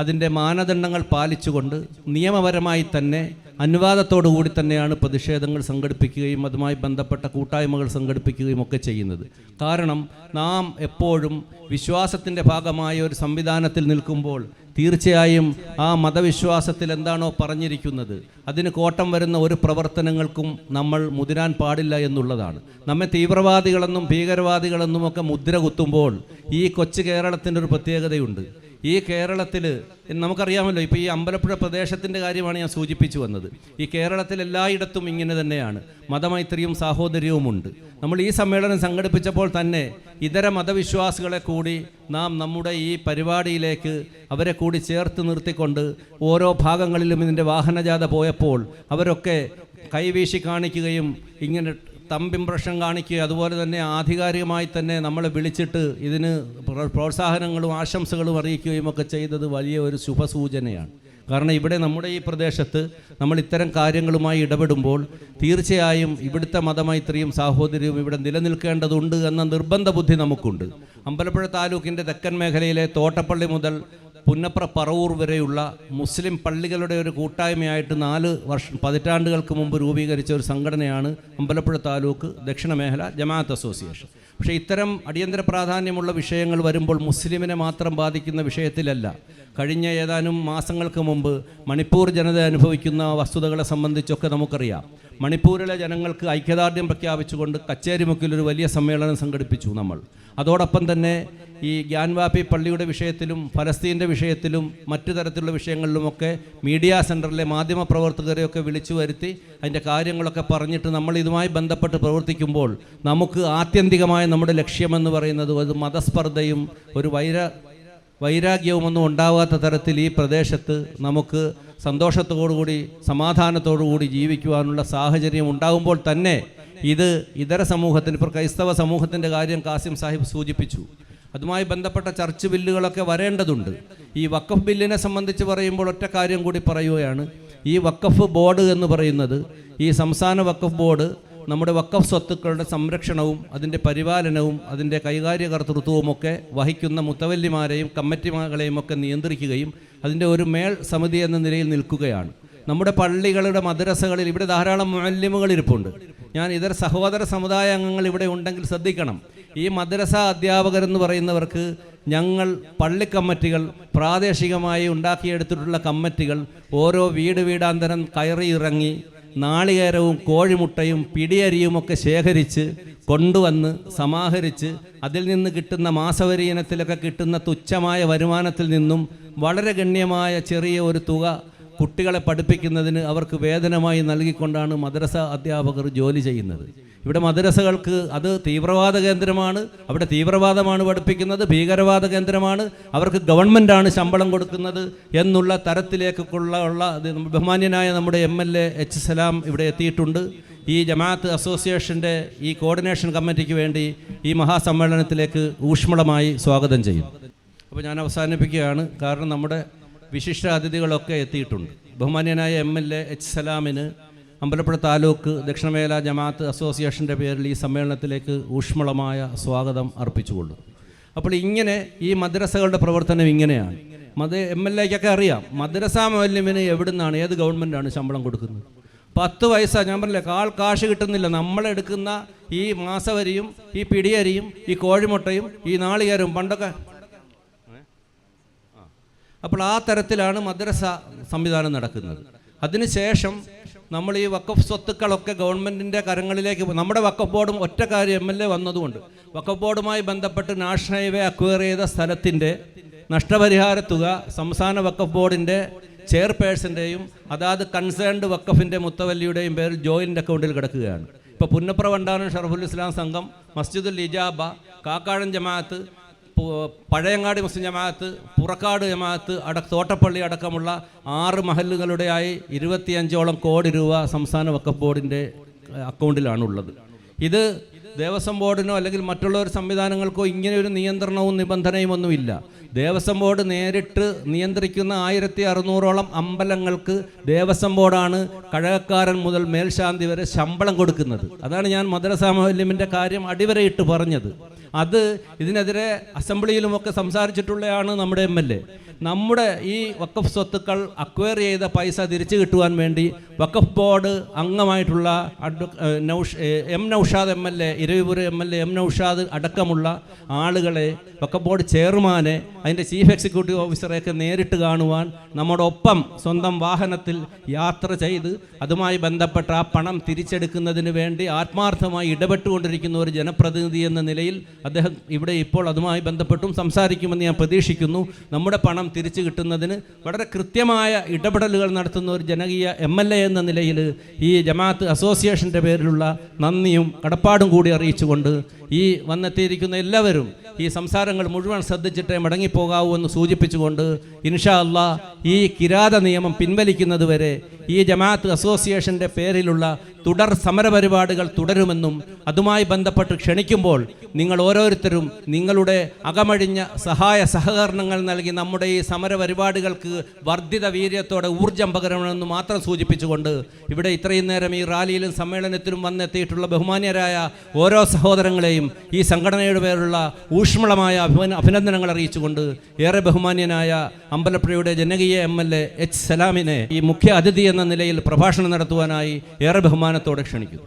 അതിൻ്റെ മാനദണ്ഡങ്ങൾ പാലിച്ചുകൊണ്ട് നിയമപരമായി തന്നെ അനുവാദത്തോടു കൂടി തന്നെയാണ് പ്രതിഷേധങ്ങൾ സംഘടിപ്പിക്കുകയും അതുമായി ബന്ധപ്പെട്ട കൂട്ടായ്മകൾ സംഘടിപ്പിക്കുകയും ഒക്കെ ചെയ്യുന്നത്. കാരണം നാം എപ്പോഴും വിശ്വാസത്തിൻ്റെ ഭാഗമായ ഒരു സംവിധാനത്തിൽ നിൽക്കുമ്പോൾ തീർച്ചയായും ആ മതവിശ്വാസത്തിൽ എന്താണോ പറഞ്ഞിരിക്കുന്നത് അതിന് കോട്ടം വരുന്ന ഒരു പ്രവർത്തനങ്ങൾക്കും നമ്മൾ മുതിരാൻ പാടില്ല എന്നുള്ളതാണ്. നമ്മെ തീവ്രവാദികളെന്നും ഭീകരവാദികളെന്നും ഒക്കെ മുദ്ര കുത്തുമ്പോൾ ഈ കൊച്ചു കേരളത്തിൻ്റെ ഒരു പ്രത്യേകതയുണ്ട്. ഈ കേരളത്തിൽ നമുക്കറിയാമല്ലോ, ഇപ്പോൾ ഈ അമ്പലപ്പുഴ പ്രദേശത്തിൻ്റെ കാര്യമാണ് ഞാൻ സൂചിപ്പിച്ചു വന്നത്. ഈ കേരളത്തിൽ എല്ലായിടത്തും ഇങ്ങനെ തന്നെയാണ്, മതമൈത്രിയും സാഹോദര്യവുമുണ്ട്. നമ്മൾ ഈ സമ്മേളനം സംഘടിപ്പിച്ചപ്പോൾ തന്നെ ഇതര മതവിശ്വാസികളെ കൂടി നാം നമ്മുടെ ഈ പരിപാടിയിലേക്ക് അവരെ കൂടി ചേർത്ത് നിർത്തിക്കൊണ്ട് ഓരോ ഭാഗങ്ങളിലും ഇതിൻ്റെ വാഹനജാഥ പോയപ്പോൾ അവരൊക്കെ കൈവീശി കാണിക്കുകയും ഇങ്ങനെ തമ്പിംപ്രഷം കാണിക്കുക, അതുപോലെ തന്നെ ആധികാരികമായി തന്നെ നമ്മളെ വിളിച്ചിട്ട് ഇതിന് പ്രോത്സാഹനങ്ങളും ആശംസകളും അറിയിക്കുകയും ഒക്കെ ചെയ്തത് വലിയ ഒരു ശുഭസൂചനയാണ്. കാരണം ഇവിടെ നമ്മുടെ ഈ പ്രദേശത്ത് നമ്മൾ ഇത്തരം കാര്യങ്ങളുമായി ഇടപെടുമ്പോൾ തീർച്ചയായും ഇവിടുത്തെ മതമൈത്രിയും സാഹോദര്യവും ഇവിടെ നിലനിൽക്കേണ്ടതുണ്ട് എന്ന നിർബന്ധ ബുദ്ധി നമുക്കുണ്ട്. അമ്പലപ്പുഴ താലൂക്കിൻ്റെ തെക്കൻ മേഖലയിലെ തോട്ടപ്പള്ളി മുതൽ പുന്നപ്ര പറവൂർ വരെയുള്ള മുസ്ലിം പള്ളികളുടെ ഒരു കൂട്ടായ്മയായിട്ട് 4 പതിറ്റാണ്ടുകൾക്ക് മുമ്പ് രൂപീകരിച്ച ഒരു സംഘടനയാണ് അമ്പലപ്പുഴ താലൂക്ക് ദക്ഷിണ മേഖല ജമാഅത്ത് അസോസിയേഷൻ. പക്ഷേ ഇത്തരം അടിയന്തര പ്രാധാന്യമുള്ള വിഷയങ്ങൾ വരുമ്പോൾ മുസ്ലിമിനെ മാത്രം ബാധിക്കുന്ന വിഷയത്തിലല്ല. കഴിഞ്ഞ ഏതാനും മാസങ്ങൾക്ക് മുമ്പ് മണിപ്പൂർ ജനത അനുഭവിക്കുന്ന വസ്തുതകളെ സംബന്ധിച്ചൊക്കെ നമുക്കറിയാം. മണിപ്പൂരിലെ ജനങ്ങൾക്ക് ഐക്യദാർഢ്യം പ്രഖ്യാപിച്ചുകൊണ്ട് കച്ചേരിമുക്കിൽ ഒരു വലിയ സമ്മേളനം സംഘടിപ്പിച്ചു നമ്മൾ. അതോടൊപ്പം തന്നെ ഈ ഗ്യാൻവാപ്പി പള്ളിയുടെ വിഷയത്തിലും ഫലസ്തീൻ്റെ വിഷയത്തിലും മറ്റു തരത്തിലുള്ള വിഷയങ്ങളിലുമൊക്കെ മീഡിയ സെൻറ്ററിലെ മാധ്യമപ്രവർത്തകരെയൊക്കെ വിളിച്ചു വരുത്തി അതിൻ്റെ കാര്യങ്ങളൊക്കെ പറഞ്ഞിട്ട് നമ്മൾ ഇതുമായി ബന്ധപ്പെട്ട് പ്രവർത്തിക്കുമ്പോൾ നമുക്ക് ആത്യന്തികമായ നമ്മുടെ ലക്ഷ്യമെന്ന് പറയുന്നത് ഒരു മതസ്പർദ്ധയും ഒരു വൈരാഗ്യവുമൊന്നും ഉണ്ടാവാത്ത തരത്തിൽ ഈ പ്രദേശത്ത് നമുക്ക് സന്തോഷത്തോടുകൂടി സമാധാനത്തോടുകൂടി ജീവിക്കുവാനുള്ള സാഹചര്യം ഉണ്ടാകുമ്പോൾ തന്നെ ഇത് ഇതര സമൂഹത്തിന്, ഇപ്പോൾ ക്രൈസ്തവ സമൂഹത്തിൻ്റെ കാര്യം കാസിം സാഹിബ് സൂചിപ്പിച്ചു, അതുമായി ബന്ധപ്പെട്ട ചർച്ച് ബില്ലുകളൊക്കെ വരേണ്ടതുണ്ട്. ഈ വഖഫ് ബില്ലിനെ സംബന്ധിച്ച് പറയുമ്പോൾ ഒറ്റ കാര്യം കൂടി പറയുകയാണ്. ഈ വഖഫ് ബോർഡ് എന്ന് പറയുന്നത്, ഈ സംസ്ഥാന വഖഫ് ബോർഡ് നമ്മുടെ വഖഫ് സ്വത്തുക്കളുടെ സംരക്ഷണവും അതിൻ്റെ പരിപാലനവും അതിൻ്റെ കൈകാര്യകർത്തൃത്വവുമൊക്കെ വഹിക്കുന്ന മുത്തവല്ലിമാരെയും കമ്മിറ്റിമാരെയും ഒക്കെ നിയന്ത്രിക്കുകയും അതിൻ്റെ ഒരു മേൽ സമിതി എന്ന നിലയിൽ നിൽക്കുകയാണ്. നമ്മുടെ പള്ളികളുടെ മദ്രസകളിൽ ഇവിടെ ധാരാളം മുഅല്ലിമുകൾ ഇരിപ്പുണ്ട്. ഞാൻ ഇതര സഹോദര സമുദായ അംഗങ്ങൾ ഇവിടെ ഉണ്ടെങ്കിൽ ശ്രദ്ധിക്കണം. ഈ മദ്രസ അധ്യാപകരെന്ന് പറയുന്നവർക്ക് ഞങ്ങൾ പള്ളി കമ്മിറ്റികൾ, പ്രാദേശികമായി ഉണ്ടാക്കിയെടുത്തിട്ടുള്ള കമ്മിറ്റികൾ ഓരോ വീടാന്തരം കയറി ഇറങ്ങി നാളികേരവും കോഴിമുട്ടയും പിടിയരിയുമൊക്കെ ശേഖരിച്ച് കൊണ്ടുവന്ന് സമാഹരിച്ച് അതിൽ നിന്ന് കിട്ടുന്ന മാസവരി ഇനത്തിലൊക്കെ കിട്ടുന്ന തുച്ഛമായ വരുമാനത്തിൽ നിന്നും വളരെ ഗണ്യമായ ചെറിയ ഒരു തുക കുട്ടികളെ പഠിപ്പിക്കുന്നതിന് അവർക്ക് വേതനമായി നൽകിക്കൊണ്ടാണ് മദ്രസ അധ്യാപകർ ജോലി ചെയ്യുന്നത്. ഇവിടെ മദ്രസകൾക്ക് അത് തീവ്രവാദ കേന്ദ്രമാണ്, അവിടെ തീവ്രവാദമാണ് പഠിപ്പിക്കുന്നത്, ഭീകരവാദ കേന്ദ്രമാണ്, അവർക്ക് ഗവൺമെൻറ്റാണ് ശമ്പളം കൊടുക്കുന്നത് എന്നുള്ള തരത്തിലേക്കുള്ള ബഹുമാന്യനായ നമ്മുടെ MLA H. സലാം ഇവിടെ എത്തിയിട്ടുണ്ട്. ഈ ജമാഅത്ത് അസോസിയേഷൻ്റെ ഈ കോർഡിനേഷൻ കമ്മിറ്റിക്ക് വേണ്ടി ഈ മഹാസമ്മേളനത്തിലേക്ക് ഊഷ്മളമായി സ്വാഗതം ചെയ്യും. അപ്പോൾ ഞാൻ അവസാനിപ്പിക്കുകയാണ്. കാരണം നമ്മുടെ വിശിഷ്ട അതിഥികളൊക്കെ എത്തിയിട്ടുണ്ട്. ബഹുമാന്യനായ MLA H. സലാമിന് അമ്പലപ്പുഴ താലൂക്ക് ദക്ഷിണമേഖല ജമാഅത്ത് അസോസിയേഷൻ്റെ പേരിൽ ഈ സമ്മേളനത്തിലേക്ക് ഊഷ്മളമായ സ്വാഗതം അർപ്പിച്ചുകൊള്ളും. അപ്പോൾ ഇങ്ങനെ ഈ മദ്രസകളുടെ പ്രവർത്തനം ഇങ്ങനെയാണ്. MLAക്കൊക്കെ അറിയാം മദ്രസ മുഅല്ലിമിന് എവിടുന്നാണ്, ഏത് ഗവൺമെൻറ്റാണ് ശമ്പളം കൊടുക്കുന്നത്. 10 പൈസ ഞാൻ പറഞ്ഞില്ലേ, കാശ് കിട്ടുന്നില്ല. നമ്മളെടുക്കുന്ന ഈ മാസവരിയും ഈ പിടിയരിയും ഈ കോഴിമുട്ടയും ഈ നാളികേരവും പണ്ടൊക്കെ. അപ്പോൾ ആ തരത്തിലാണ് മദ്രസ സംവിധാനം നടക്കുന്നത്. അതിനുശേഷം നമ്മൾ ഈ വഖഫ് സ്വത്തുക്കളൊക്കെ ഗവൺമെൻറ്റിൻ്റെ കരങ്ങളിലേക്ക്, നമ്മുടെ വഖഫ് ബോർഡും ഒറ്റ കാര്യം MLA വന്നതുകൊണ്ട് വഖഫ് ബോർഡുമായി ബന്ധപ്പെട്ട് നാഷണൽ ഹൈവേ അക്വയർ ചെയ്ത സ്ഥലത്തിൻ്റെ നഷ്ടപരിഹാര തുക സംസ്ഥാന വഖഫ് ബോർഡിൻ്റെ ചെയർപേഴ്സൻ്റെയും അതാത് കൺസേൺഡ് വഖഫിൻ്റെ മുത്തവല്ലിയുടെയും പേരിൽ ജോയിൻ്റ് അക്കൗണ്ടിൽ കിടക്കുകയാണ്. ഇപ്പോൾ പുന്നപ്ര വണ്ടാനം ഷറഫുൽ ഇസ്ലാം സംഘം, മസ്ജിദുൽ ഇജാബ, കാക്കാഴൻ ജമാഅത്ത്, പഴയങ്ങാടി മുസ്ലിം ജമാഅത്ത്, പുറക്കാട് ജമാഅത്ത്, തോട്ടപ്പള്ളി അടക്കമുള്ള 6 മഹല്ലുകളുടെയായി 25ഓളം കോടി രൂപ സംസ്ഥാന വഖഫ് ബോർഡിൻ്റെ അക്കൗണ്ടിലാണുള്ളത്. ഇത് ദേവസ്വം ബോർഡിനോ അല്ലെങ്കിൽ മറ്റുള്ള ഒരു സംവിധാനങ്ങൾക്കോ ഇങ്ങനെ ഒരു നിയന്ത്രണവും നിബന്ധനയും ഒന്നുമില്ല. ദേവസ്വം ബോർഡ് നേരിട്ട് നിയന്ത്രിക്കുന്ന 1600ഓളം അമ്പലങ്ങൾക്ക് ദേവസ്വം ബോർഡാണ് കഴകക്കാരൻ മുതൽ മേൽശാന്തി വരെ ശമ്പളം കൊടുക്കുന്നത്. അതാണ് ഞാൻ മദ്രസ മൗലവിന്റെ കാര്യം അടിവരയിട്ട് പറഞ്ഞത്. അത് ഇതിനെതിരെ അസംബ്ലിയിലുമൊക്കെ സംസാരിച്ചിട്ടുള്ളതാണ് നമ്മുടെ MLA. നമ്മുടെ ഈ വഖഫ് സ്വത്തുക്കൾ അക്വയർ ചെയ്ത പൈസ തിരിച്ചു കിട്ടുവാൻ വേണ്ടി വഖഫ് ബോർഡ് അംഗമായിട്ടുള്ള M Naushad MLA, Eravipuram MLA M Naushad അടക്കമുള്ള ആളുകളെ, വഖഫ് ബോർഡ് ചെയർമാനെ, അതിൻ്റെ ചീഫ് എക്സിക്യൂട്ടീവ് ഓഫീസറെയൊക്കെ നേരിട്ട് കാണുവാൻ നമ്മുടെ ഒപ്പം സ്വന്തം വാഹനത്തിൽ യാത്ര ചെയ്ത് അതുമായി ബന്ധപ്പെട്ട ആ പണം തിരിച്ചെടുക്കുന്നതിന് വേണ്ടി ആത്മാർത്ഥമായി ഇടപെട്ടുകൊണ്ടിരിക്കുന്ന ഒരു ജനപ്രതിനിധി എന്ന നിലയിൽ അദ്ദേഹം ഇവിടെ ഇപ്പോൾ അതുമായി ബന്ധപ്പെട്ടും സംസാരിക്കുമെന്ന് ഞാൻ പ്രതീക്ഷിക്കുന്നു. നമ്മുടെ പണം തിരിച്ചു കിട്ടുന്നതിന് വളരെ കൃത്യമായ ഇടപെടലുകൾ നടത്തുന്ന ഒരു ജനകീയ MLA എന്ന നിലയിൽ ഈ ജമാഅത്ത് അസോസിയേഷൻ്റെ പേരിലുള്ള നന്ദിയും കടപ്പാടും കൂടി അറിയിച്ചുകൊണ്ട് ഈ വന്നെത്തിയിരിക്കുന്ന എല്ലാവരും ഈ സംസാരങ്ങൾ മുഴുവൻ ശ്രദ്ധിച്ചിട്ടേ മടങ്ങിപ്പോകാവൂ എന്ന് സൂചിപ്പിച്ചുകൊണ്ട് ഇൻഷാ അല്ലാ ഈ കിരാത നിയമം പിൻവലിക്കുന്നത് വരെ ഈ ജമാഅത്ത് അസോസിയേഷൻ്റെ പേരിലുള്ള തുടർ സമരപരിപാടികൾ തുടരുമെന്നും അതുമായി ബന്ധപ്പെട്ട് ക്ഷണിക്കുമ്പോൾ നിങ്ങൾ ഓരോരുത്തരും നിങ്ങളുടെ അകമഴിഞ്ഞ സഹായ സഹകരണങ്ങൾ നൽകി നമ്മുടെ ഈ സമരപരിപാടികൾക്ക് വർദ്ധിത വീര്യത്തോടെ ഊർജം പകരണമെന്ന് മാത്രം സൂചിപ്പിച്ചുകൊണ്ട് ഇവിടെ ഇത്രയും നേരം ഈ റാലിയിലും സമ്മേളനത്തിലും വന്നെത്തിയിട്ടുള്ള ബഹുമാന്യരായ ഓരോ സഹോദരങ്ങളെയും ഈ സംഘടനയുടെ പേരുള്ള ഊഷ്മളമായ അഭിനന്ദനങ്ങൾ അറിയിച്ചുകൊണ്ട് ഏറെ ബഹുമാന്യനായ അമ്പലപ്പുഴയുടെ ജനകീയ MLA H. സലാമിനെ ഈ മുഖ്യ അതിഥി എന്ന നിലയിൽ പ്രഭാഷണം നടത്തുവാനായി ഏറെ ബഹുമാനത്തോടെ ക്ഷണിക്കുന്നു.